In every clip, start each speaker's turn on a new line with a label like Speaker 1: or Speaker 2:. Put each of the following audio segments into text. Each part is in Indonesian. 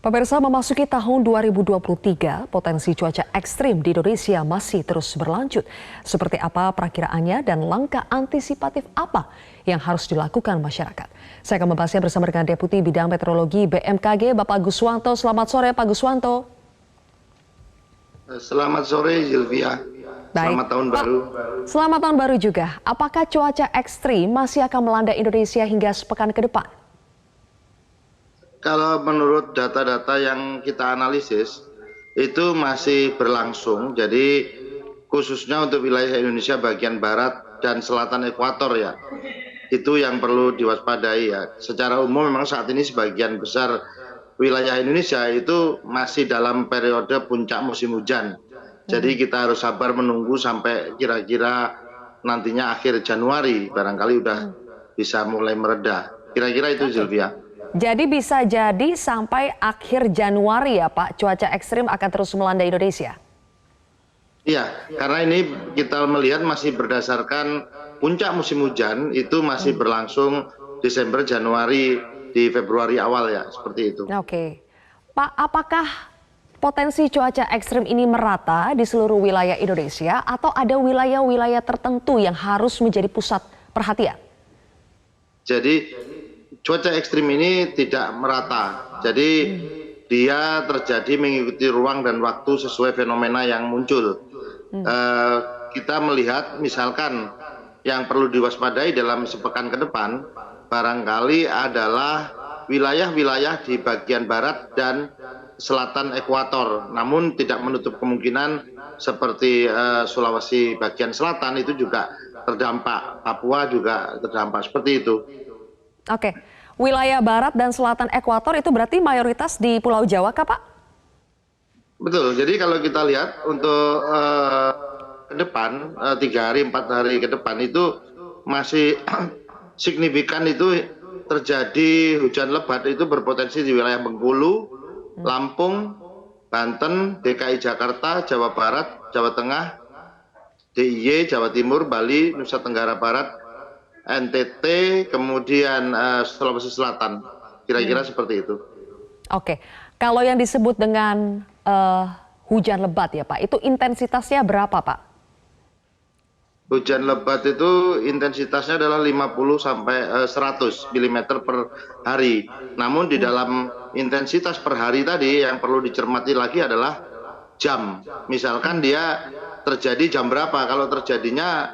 Speaker 1: Pemirsa, memasuki tahun 2023, potensi cuaca ekstrim di Indonesia masih terus berlanjut. Seperti apa perakiraannya dan langkah antisipatif apa yang harus dilakukan masyarakat? Saya akan membahasnya bersama dengan Deputi Bidang Meteorologi BMKG, Bapak Guswanto. Selamat sore, Pak Guswanto.
Speaker 2: Selamat sore, Zilvia. Selamat tahun baru.
Speaker 1: Selamat tahun baru juga. Apakah cuaca ekstrim masih akan melanda Indonesia hingga sepekan ke depan?
Speaker 2: Kalau menurut data-data yang kita analisis, itu masih berlangsung. Jadi khususnya untuk wilayah Indonesia bagian barat dan selatan ekuator ya. Itu yang perlu diwaspadai ya. Secara umum memang saat ini sebagian besar wilayah Indonesia itu masih dalam periode puncak musim hujan. Jadi kita harus sabar menunggu sampai kira-kira nantinya akhir Januari. Barangkali udah bisa mulai mereda. Kira-kira itu Zilvia.
Speaker 1: Jadi bisa jadi sampai akhir Januari ya Pak, cuaca ekstrim akan terus melanda Indonesia?
Speaker 2: Iya, karena ini kita melihat masih berdasarkan puncak musim hujan itu masih berlangsung Desember, Januari, di Februari awal ya, seperti itu.
Speaker 1: Oke. Pak, apakah potensi cuaca ekstrim ini merata di seluruh wilayah Indonesia atau ada wilayah-wilayah tertentu yang harus menjadi pusat perhatian?
Speaker 2: Jadi cuaca ekstrim ini tidak merata, jadi dia terjadi mengikuti ruang dan waktu sesuai fenomena yang muncul. Kita melihat misalkan yang perlu diwaspadai dalam sepekan ke depan barangkali adalah wilayah-wilayah di bagian barat dan selatan ekuator, namun tidak menutup kemungkinan seperti Sulawesi bagian selatan itu juga terdampak, Papua juga terdampak, seperti itu.
Speaker 1: Oke, wilayah barat dan selatan ekuator itu berarti mayoritas di Pulau Jawa kah Pak?
Speaker 2: Betul, jadi kalau kita lihat untuk ke depan 3 hari 4 hari ke depan itu masih signifikan itu terjadi hujan lebat itu berpotensi di wilayah Bengkulu, Lampung, Banten, DKI Jakarta, Jawa Barat, Jawa Tengah, DIY, Jawa Timur, Bali, Nusa Tenggara Barat, NTT, kemudian Sulawesi Selatan, kira-kira seperti itu.
Speaker 1: Oke, kalau yang disebut dengan hujan lebat ya Pak, itu intensitasnya berapa Pak?
Speaker 2: Hujan lebat itu intensitasnya adalah 50 sampai 100 mm per hari. Namun di dalam intensitas per hari tadi yang perlu dicermati lagi adalah jam. Misalkan dia terjadi jam berapa, kalau terjadinya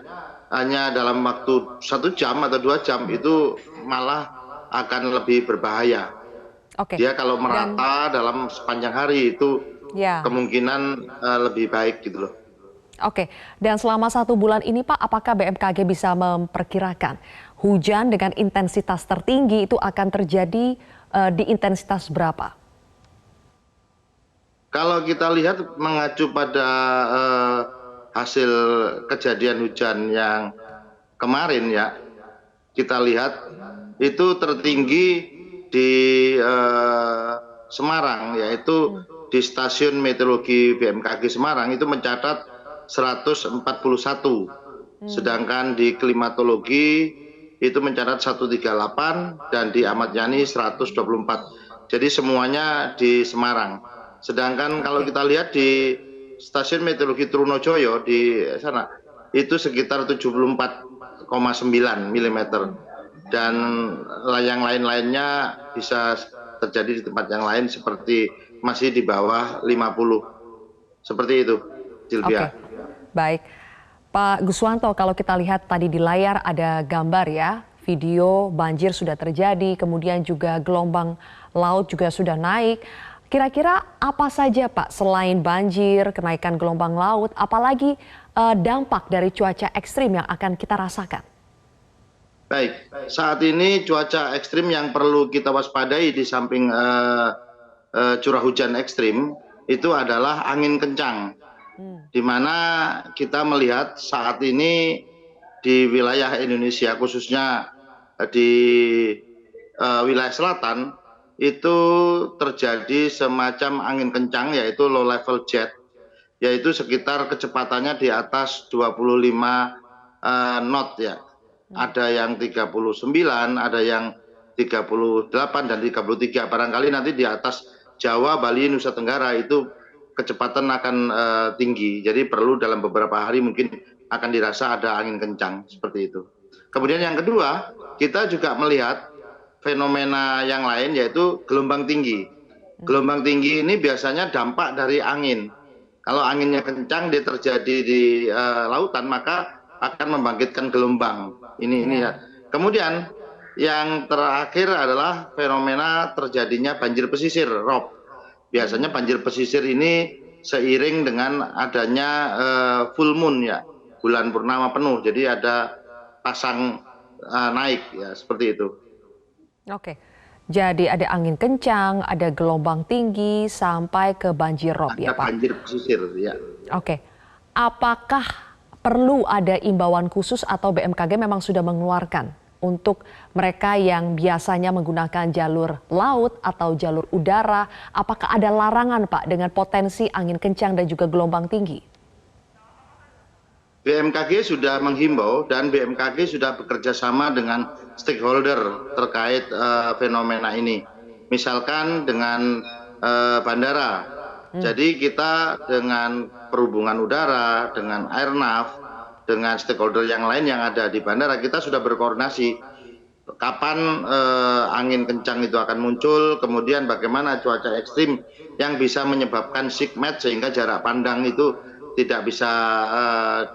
Speaker 2: hanya dalam waktu 1 jam atau 2 jam itu malah akan lebih berbahaya.
Speaker 1: Oke.
Speaker 2: Dia kalau merata dalam sepanjang hari itu kemungkinan lebih baik gitu loh.
Speaker 1: Oke, dan selama 1 bulan ini Pak, apakah BMKG bisa memperkirakan hujan dengan intensitas tertinggi itu akan terjadi di intensitas berapa?
Speaker 2: Kalau kita lihat mengacu pada hasil kejadian hujan yang kemarin ya, kita lihat itu tertinggi di Semarang, yaitu di stasiun meteorologi BMKG Semarang itu mencatat 141, sedangkan di klimatologi itu mencatat 138 dan di Ahmad Yani 124. Jadi semuanya di Semarang. Sedangkan kalau kita lihat di stasiun meteorologi Trunojoyo di sana itu sekitar 74,9 mm dan yang lain-lainnya bisa terjadi di tempat yang lain seperti masih di bawah 50. Seperti itu, Silvia.
Speaker 1: Oke. Baik, Pak Guswanto, kalau kita lihat tadi di layar ada gambar ya, video banjir sudah terjadi, kemudian juga gelombang laut juga sudah naik. Kira-kira apa saja Pak selain banjir, kenaikan gelombang laut, apalagi dampak dari cuaca ekstrim yang akan kita rasakan?
Speaker 2: Baik, saat ini cuaca ekstrim yang perlu kita waspadai di samping curah hujan ekstrim itu adalah angin kencang. Di mana kita melihat saat ini di wilayah Indonesia khususnya di wilayah selatan itu terjadi semacam angin kencang yaitu low level jet, yaitu sekitar kecepatannya di atas 25 knot ya. Ada yang 39, ada yang 38 dan 33, barangkali nanti di atas Jawa, Bali, Nusa Tenggara itu kecepatan akan tinggi. Jadi perlu dalam beberapa hari mungkin akan dirasa ada angin kencang seperti itu. Kemudian yang kedua, kita juga melihat fenomena yang lain yaitu gelombang tinggi. Gelombang tinggi ini biasanya dampak dari angin. Kalau anginnya kencang dia terjadi di lautan maka akan membangkitkan gelombang. Ini ya. Kemudian yang terakhir adalah fenomena terjadinya banjir pesisir, Rob. Biasanya banjir pesisir ini seiring dengan adanya full moon ya, bulan purnama penuh. Jadi ada pasang naik ya, seperti itu.
Speaker 1: Oke, jadi ada angin kencang, ada gelombang tinggi, sampai ke banjir rob ya Pak?
Speaker 2: Banjir pesisir ya.
Speaker 1: Oke, apakah perlu ada imbauan khusus atau BMKG memang sudah mengeluarkan untuk mereka yang biasanya menggunakan jalur laut atau jalur udara? Apakah ada larangan Pak dengan potensi angin kencang dan juga gelombang tinggi?
Speaker 2: BMKG sudah menghimbau dan BMKG sudah bekerja sama dengan stakeholder terkait fenomena ini. Misalkan dengan bandara. Jadi kita dengan perhubungan udara, dengan airnav, dengan stakeholder yang lain yang ada di bandara, kita sudah berkoordinasi kapan angin kencang itu akan muncul, kemudian bagaimana cuaca ekstrim yang bisa menyebabkan sigmat sehingga jarak pandang itu tidak bisa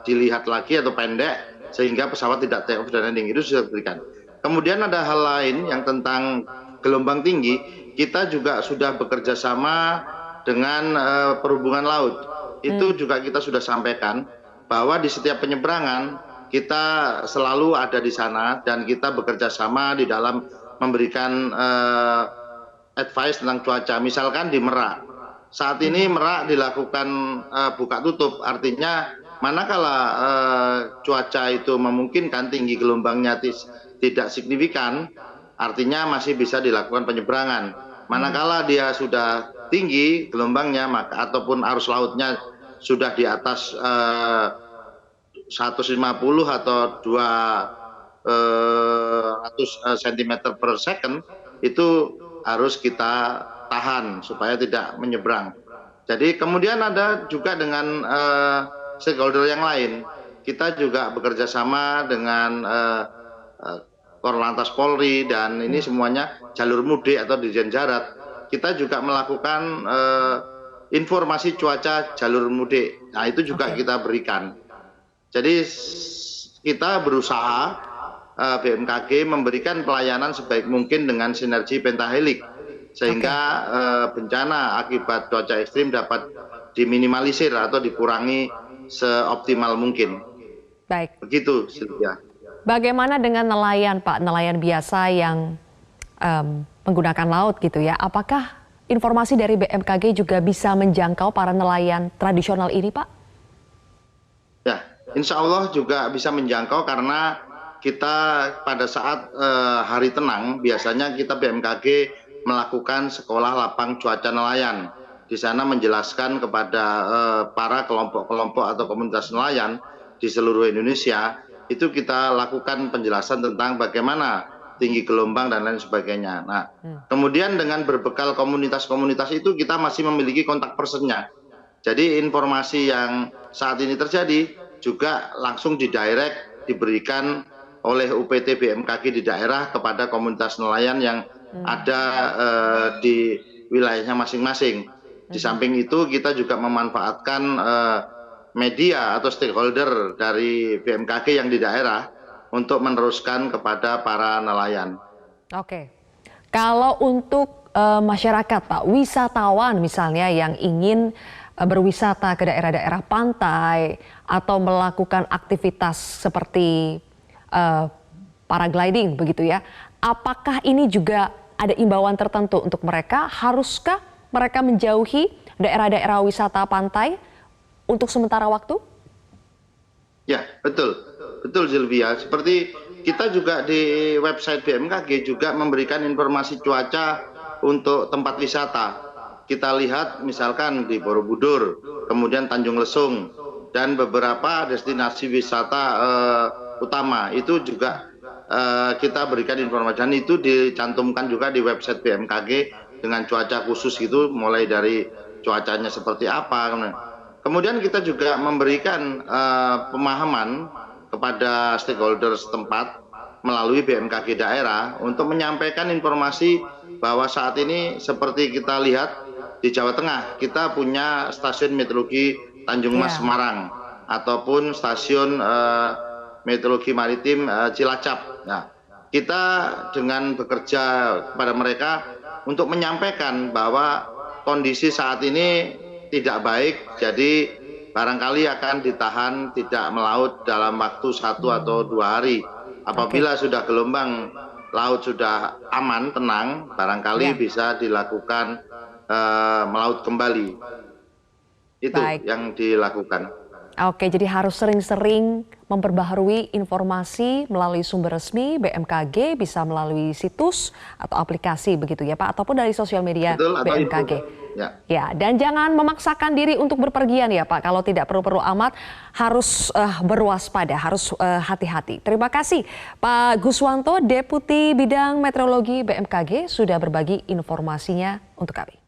Speaker 2: dilihat lagi atau pendek sehingga pesawat tidak take off dan landing, itu sudah diberikan. Kemudian ada hal lain yang tentang gelombang tinggi, kita juga sudah bekerja sama dengan perhubungan laut. Itu juga kita sudah sampaikan bahwa di setiap penyeberangan kita selalu ada di sana dan kita bekerja sama di dalam memberikan advice tentang cuaca. Misalkan di Merak. Saat ini Merak dilakukan buka tutup, artinya manakala cuaca itu memungkinkan tinggi gelombangnya tidak signifikan, artinya masih bisa dilakukan penyeberangan. Manakala dia sudah tinggi gelombangnya maka ataupun arus lautnya sudah di atas 150 atau 200 cm per second, itu harus kita tahan supaya tidak menyeberang. Jadi kemudian ada juga dengan stakeholder yang lain. Kita juga bekerja sama dengan Korlantas Polri dan ini semuanya jalur mudik atau Dirjen Darat. Kita juga melakukan informasi cuaca jalur mudik. Nah itu juga kita berikan. Jadi kita berusaha BMKG memberikan pelayanan sebaik mungkin dengan sinergi pentahelik sehingga bencana akibat cuaca ekstrim dapat diminimalisir atau dikurangi seoptimal mungkin.
Speaker 1: Baik.
Speaker 2: Begitu, Sylvia.
Speaker 1: Bagaimana dengan nelayan, Pak? Nelayan biasa yang menggunakan laut gitu ya. Apakah informasi dari BMKG juga bisa menjangkau para nelayan tradisional ini, Pak?
Speaker 2: Ya, insya Allah juga bisa menjangkau karena kita pada saat hari tenang biasanya kita BMKG melakukan sekolah lapang cuaca nelayan. Di sana menjelaskan kepada para kelompok-kelompok atau komunitas nelayan di seluruh Indonesia, itu kita lakukan penjelasan tentang bagaimana tinggi gelombang dan lain sebagainya. Nah, kemudian dengan berbekal komunitas-komunitas itu kita masih memiliki kontak personnya. Jadi informasi yang saat ini terjadi juga langsung didirect diberikan oleh UPT BMKG di daerah kepada komunitas nelayan yang ada di wilayahnya masing-masing. Di samping itu kita juga memanfaatkan media atau stakeholder dari BMKG yang di daerah untuk meneruskan kepada para nelayan.
Speaker 1: Oke, kalau untuk masyarakat Pak, wisatawan misalnya yang ingin berwisata ke daerah-daerah pantai atau melakukan aktivitas seperti paragliding begitu ya, apakah ini juga ada imbauan tertentu untuk mereka? Haruskah mereka menjauhi daerah-daerah wisata pantai untuk sementara waktu?
Speaker 2: Ya, betul. Betul, Sylvia. Seperti kita juga di website BMKG juga memberikan informasi cuaca untuk tempat wisata. Kita lihat misalkan di Borobudur, kemudian Tanjung Lesung, dan beberapa destinasi wisata utama. Itu juga kita berikan informasi dan itu dicantumkan juga di website BMKG dengan cuaca khusus itu, mulai dari cuacanya seperti apa. Kemudian kita juga memberikan pemahaman kepada stakeholder setempat melalui BMKG daerah untuk menyampaikan informasi bahwa saat ini seperti kita lihat di Jawa Tengah, kita punya stasiun meteorologi Tanjung Mas Semarang ataupun stasiun meteorologi maritim Cilacap. Nah, kita dengan bekerja kepada mereka untuk menyampaikan bahwa kondisi saat ini tidak baik, jadi barangkali akan ditahan tidak melaut dalam waktu 1 atau 2 hari. Apabila sudah gelombang laut sudah aman, tenang, barangkali bisa dilakukan melaut kembali. Itu yang dilakukan.
Speaker 1: Oke, jadi harus sering-sering memperbaharui informasi melalui sumber resmi BMKG, bisa melalui situs atau aplikasi begitu ya Pak, ataupun dari sosial media BMKG. Ya, dan jangan memaksakan diri untuk berpergian ya Pak, kalau tidak perlu-perlu amat harus berwaspada, harus hati-hati. Terima kasih Pak Guswanto, Deputi Bidang Meteorologi BMKG sudah berbagi informasinya untuk kami.